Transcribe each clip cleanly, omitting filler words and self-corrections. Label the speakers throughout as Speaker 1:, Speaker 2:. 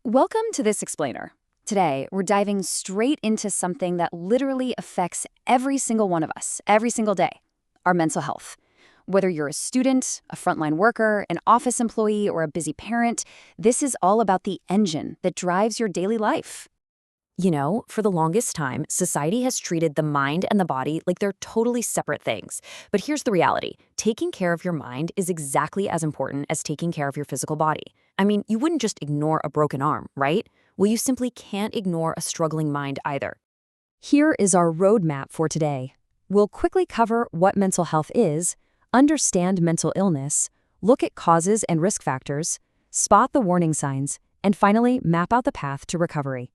Speaker 1: Welcome to This Explainer. Today, we're diving straight into something that literally affects every single one of us, every single day, our mental health. Whether you're a student, a frontline worker, an office employee, or a busy parent, this is all about the engine that drives your daily life.
Speaker 2: For the longest time, society has treated the mind and the body like they're totally separate things. But here's the reality. Taking care of your mind is exactly as important as taking care of your physical body. I mean, you wouldn't just ignore a broken arm, right? Well, you simply can't ignore a struggling mind either.
Speaker 1: Here is our roadmap for today. We'll quickly cover what mental health is, understand mental illness, look at causes and risk factors, spot the warning signs, and finally, map out the path to recovery.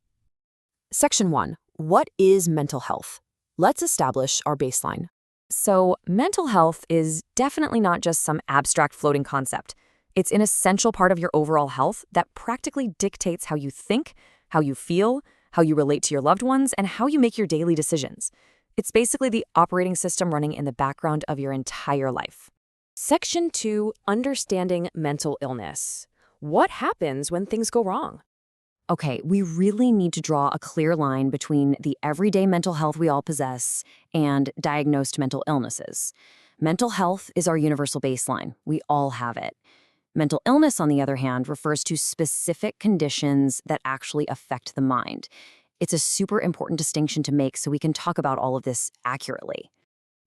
Speaker 2: Section 1. What is mental health? Let's establish our baseline. So, mental health is definitely not just some abstract floating concept. It's an essential part of your overall health that practically dictates how you think, how you feel, how you relate to your loved ones, and how you make your daily decisions. It's basically the operating system running in the background of your entire life. Section 2. Understanding mental illness. What happens when things go wrong? Okay, we really need to draw a clear line between the everyday mental health we all possess and diagnosed mental illnesses. Mental health is our universal baseline. We all have it. Mental illness, on the other hand, refers to specific conditions that actually affect the mind. It's a super important distinction to make so we can talk about all of this accurately.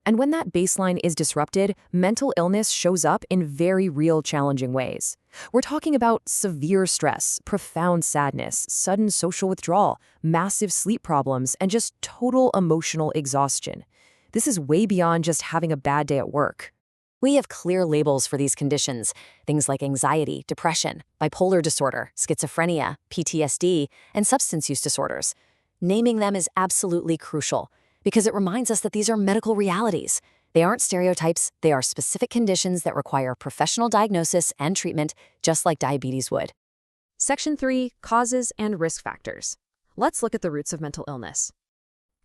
Speaker 2: And when that baseline is disrupted, mental illness shows up in very real, challenging ways. We're talking about severe stress, profound sadness, sudden social withdrawal, massive sleep problems, and just total emotional exhaustion. This is way beyond just having a bad day at work. We have clear labels for these conditions, things like anxiety, depression, bipolar disorder, schizophrenia, PTSD, and substance use disorders. Naming them is absolutely crucial, because it reminds us that these are medical realities. They aren't stereotypes, they are specific conditions that require professional diagnosis and treatment, just like diabetes would. Section 3. Causes and risk factors. Let's look at the roots of mental illness.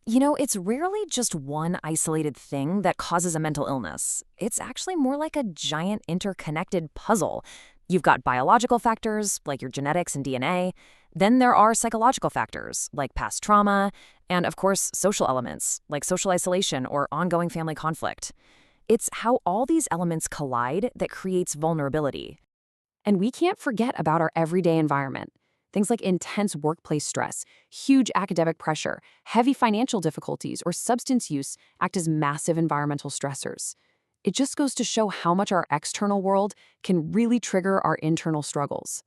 Speaker 2: It's rarely just one isolated thing that causes a mental illness. It's actually more like a giant interconnected puzzle. You've got biological factors, like your genetics and DNA. Then there are psychological factors, like past trauma, and of course, social elements, like social isolation or ongoing family conflict. It's how all these elements collide that creates vulnerability. And we can't forget about our everyday environment. Things like intense workplace stress, huge academic pressure, heavy financial difficulties, or substance use act as massive environmental stressors. It just goes to show how much our external world can really trigger our internal struggles.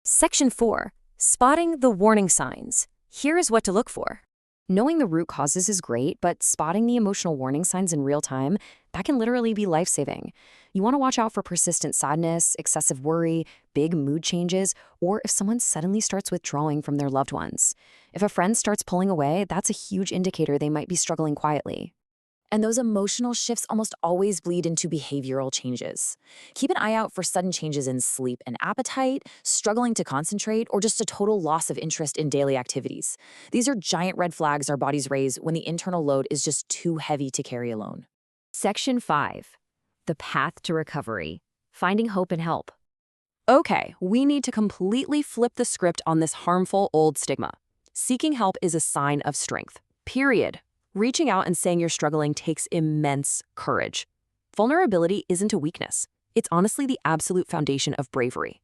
Speaker 2: Section 4. Spotting the warning signs. Here's what to look for. Knowing the root causes is great, but spotting the emotional warning signs in real time, that can literally be life-saving. You want to watch out for persistent sadness, excessive worry, big mood changes, or if someone suddenly starts withdrawing from their loved ones. If a friend starts pulling away, that's a huge indicator they might be struggling quietly. And those emotional shifts almost always bleed into behavioral changes. Keep an eye out for sudden changes in sleep and appetite, struggling to concentrate, or just a total loss of interest in daily activities. These are giant red flags our bodies raise when the internal load is just too heavy to carry alone. Section 5. The path to recovery. Finding hope and help. Okay, we need to completely flip the script on this harmful old stigma. Seeking help is a sign of strength. Period. Reaching out and saying you're struggling takes immense courage. Vulnerability isn't a weakness. It's honestly the absolute foundation of bravery.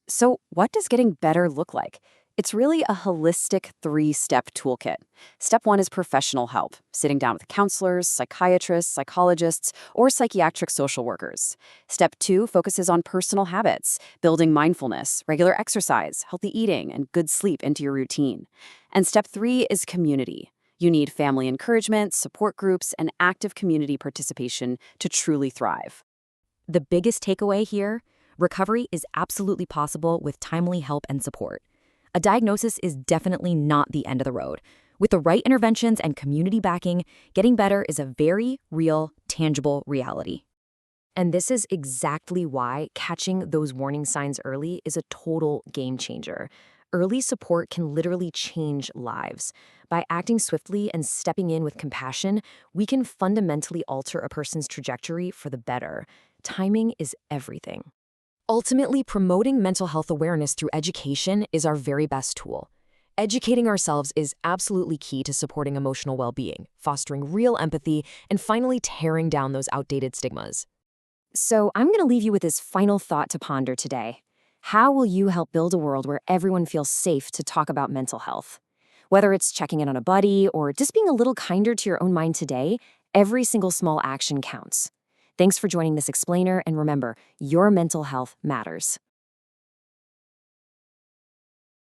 Speaker 2: So, what does getting better look like? It's really a holistic 3-step toolkit. Step 1 is professional help, sitting down with counselors, psychiatrists, psychologists, or psychiatric social workers. Step 2 focuses on personal habits, building mindfulness, regular exercise, healthy eating, and good sleep into your routine. And step 3 is community. You need family encouragement, support groups, and active community participation to truly thrive. The biggest takeaway here: recovery is absolutely possible with timely help and support. A diagnosis is definitely not the end of the road. With the right interventions and community backing, getting better is a very real, tangible reality. And this is exactly why catching those warning signs early is a total game changer. Early support can literally change lives. By acting swiftly and stepping in with compassion, we can fundamentally alter a person's trajectory for the better. Timing is everything. Ultimately, promoting mental health awareness through education is our very best tool. Educating ourselves is absolutely key to supporting emotional well-being, fostering real empathy, and finally tearing down those outdated stigmas.
Speaker 1: So I'm going to leave you with this final thought to ponder today. How will you help build a world where everyone feels safe to talk about mental health? Whether it's checking in on a buddy or just being a little kinder to your own mind today, every single small action counts. Thanks for joining this explainer, and remember, your mental health matters.